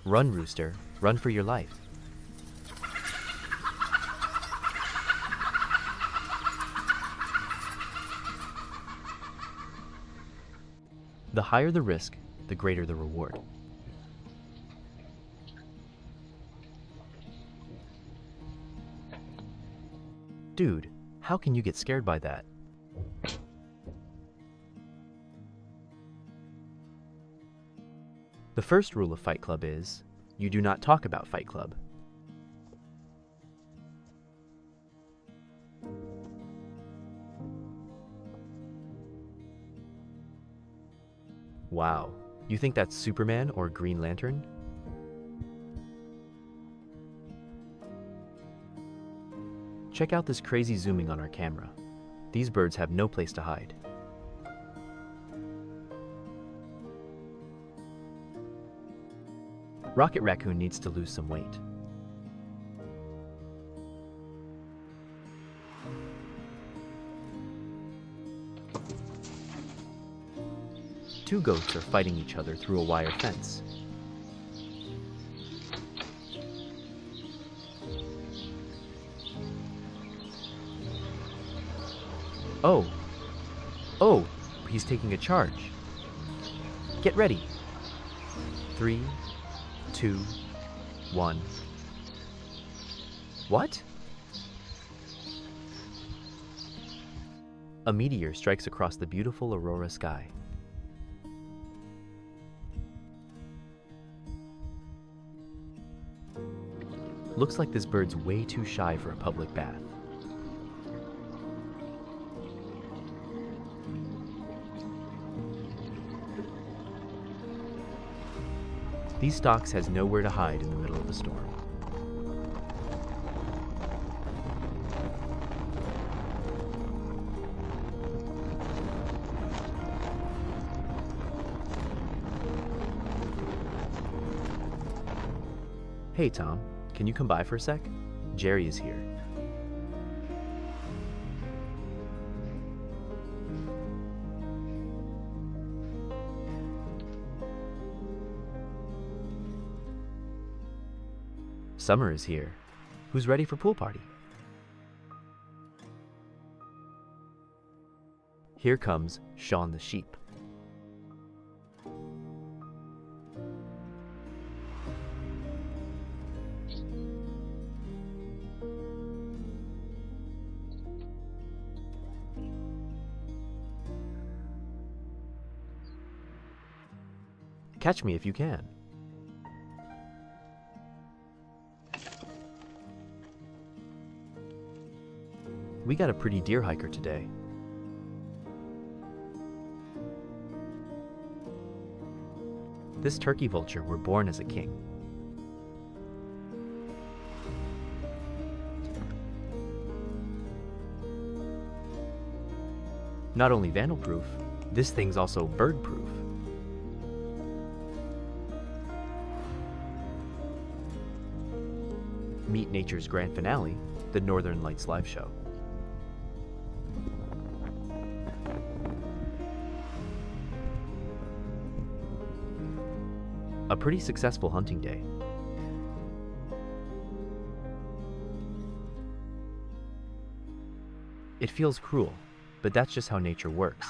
Run, rooster, run for your life. The higher the risk, the greater the reward. Dude, how can you get scared by that? The first rule of Fight Club is, you do not talk about Fight Club. Wow, you think that's Superman or Green Lantern? Check out this crazy zooming on our camera. These birds have no place to hide. Rocket Raccoon needs to lose some weight. Two goats are fighting each other through a wire fence. Oh, he's taking a charge. Get ready. 3, 2, 1. What? A meteor strikes across the beautiful aurora sky. Looks like this bird's way too shy for a public bath. These stalks has nowhere to hide in the middle of the storm. Hey Tom, can you come by for a sec? Jerry is here. Summer is here. Who's ready for pool party? Here comes Sean the sheep. Catch me if you can. We got a pretty deer hiker today. This turkey vulture were born as a king. Not only vandal-proof, this thing's also bird-proof. Meet nature's grand finale, the Northern Lights live show. A pretty successful hunting day. It feels cruel, but that's just how nature works.